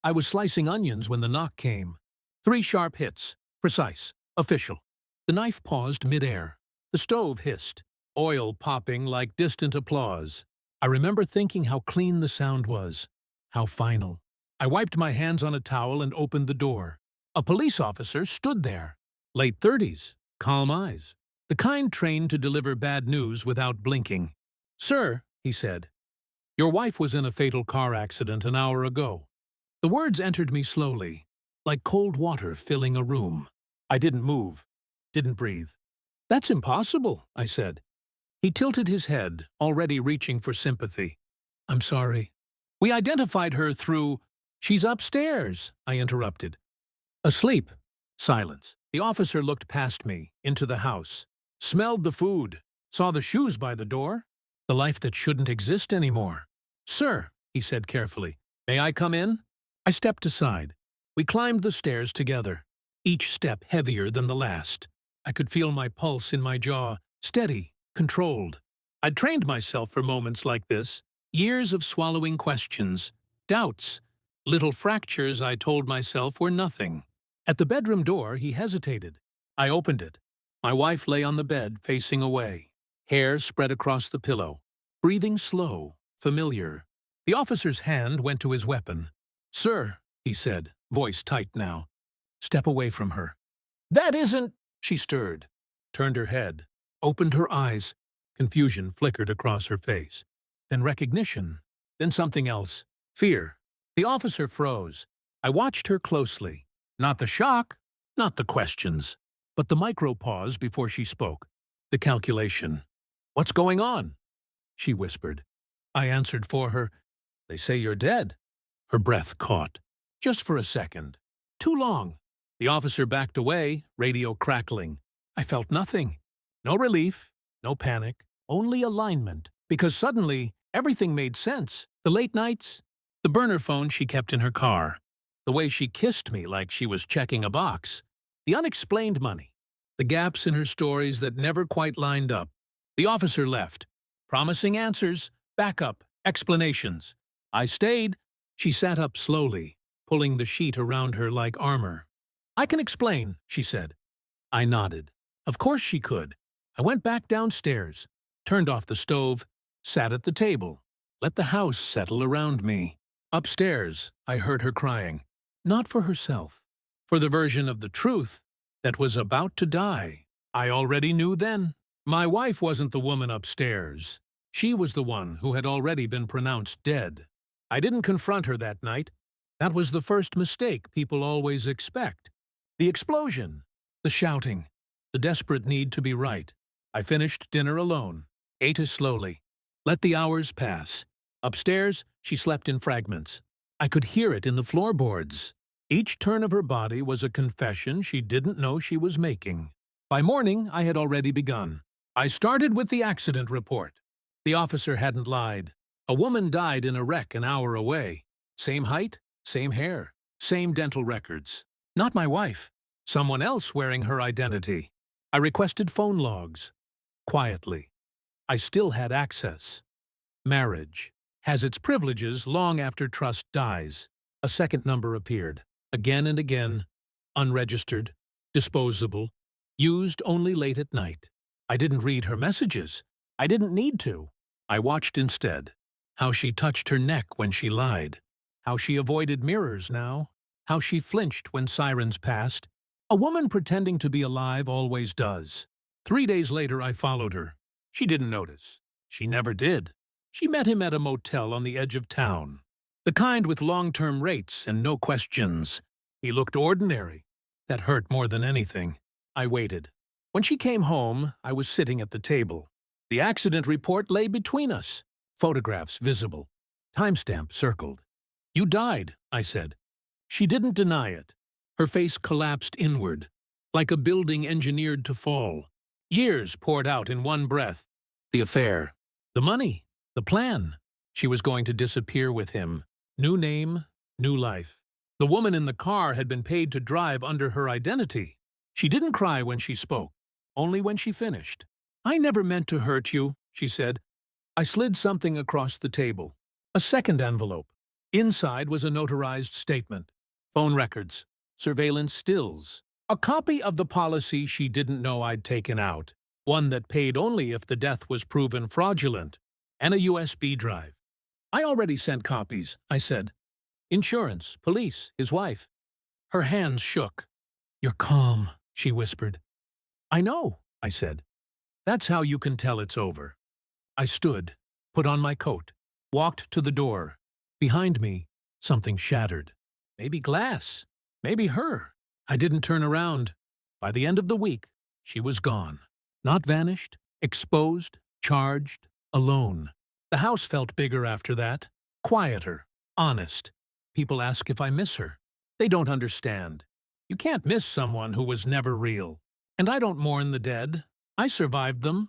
I was slicing onions when the knock came. 3 sharp hits. Precise. Official. The knife paused midair. The stove hissed. Oil popping like distant applause. I remember thinking how clean the sound was. How final. I wiped my hands on a towel and opened the door. A police officer stood there. Late 30s. Calm eyes. The kind trained to deliver bad news without blinking. "Sir," he said, "your wife was in a fatal car accident an hour ago." The words entered me slowly, like cold water filling a room. I didn't move, didn't breathe. "That's impossible," I said. He tilted his head, already reaching for sympathy. "I'm sorry. We identified her through—" "She's upstairs," I interrupted. "Asleep." Silence. The officer looked past me, into the house, smelled the food, saw the shoes by the door, the life that shouldn't exist anymore. "Sir," he said carefully, "may I come in?" I stepped aside. We climbed the stairs together, each step heavier than the last. I could feel my pulse in my jaw, steady, controlled. I'd trained myself for moments like this, years of swallowing questions, doubts, little fractures I told myself were nothing. At the bedroom door, he hesitated. I opened it. My wife lay on the bed, facing away, hair spread across the pillow, breathing slow, familiar. The officer's hand went to his weapon. "Sir," he said, voice tight now, "step away from her." "That isn't—" She stirred, turned her head, opened her eyes. Confusion flickered across her face. Then recognition. Then something else. Fear. The officer froze. I watched her closely. Not the shock, not the questions, but the micro-pause before she spoke. The calculation. "What's going on?" she whispered. I answered for her. "They say you're dead." Her breath caught. Just for a second. Too long. The officer backed away, radio crackling. I felt nothing. No relief, no panic, only alignment. Because suddenly, everything made sense. The late nights, the burner phone she kept in her car, the way she kissed me like she was checking a box, the unexplained money, the gaps in her stories that never quite lined up. The officer left, promising answers, backup, explanations. I stayed. She sat up slowly, pulling the sheet around her like armor. "I can explain," she said. I nodded. Of course she could. I went back downstairs, turned off the stove, sat at the table, let the house settle around me. Upstairs, I heard her crying. Not for herself, for the version of the truth that was about to die. I already knew then. My wife wasn't the woman upstairs. She was the one who had already been pronounced dead. I didn't confront her that night. That was the first mistake people always expect. The explosion, the shouting, the desperate need to be right. I finished dinner alone, ate it slowly, let the hours pass. Upstairs, she slept in fragments. I could hear it in the floorboards. Each turn of her body was a confession she didn't know she was making. By morning, I had already begun. I started with the accident report. The officer hadn't lied. A woman died in a wreck an hour away. Same height, same hair, same dental records. Not my wife. Someone else wearing her identity. I requested phone logs. Quietly. I still had access. Marriage has its privileges long after trust dies. A second number appeared. Again and again. Unregistered. Disposable. Used only late at night. I didn't read her messages. I didn't need to. I watched instead. How she touched her neck when she lied. How she avoided mirrors now. How she flinched when sirens passed. A woman pretending to be alive always does. 3 days later, I followed her. She didn't notice. She never did. She met him at a motel on the edge of town. The kind with long-term rates and no questions. He looked ordinary. That hurt more than anything. I waited. When she came home, I was sitting at the table. The accident report lay between us. Photographs visible. Timestamp circled. "You died," I said. She didn't deny it. Her face collapsed inward, like a building engineered to fall. Years poured out in one breath. The affair. The money. The plan. She was going to disappear with him. New name, new life. The woman in the car had been paid to drive under her identity. She didn't cry when she spoke, only when she finished. "I never meant to hurt you," she said. I slid something across the table. A second envelope. Inside was a notarized statement, phone records, surveillance stills, a copy of the policy she didn't know I'd taken out, one that paid only if the death was proven fraudulent, and a USB drive. I already sent copies, I said. Insurance, police, his wife. Her hands shook. You're calm, she whispered. I know, I said. That's how you can tell it's over. I stood, put on my coat, walked to the door. Behind me, something shattered. Maybe glass. Maybe her. I didn't turn around. By the end of the week, she was gone. Not vanished, exposed, charged, alone. The house felt bigger after that. Quieter, honest. People ask if I miss her. They don't understand. You can't miss someone who was never real. And I don't mourn the dead. I survived them.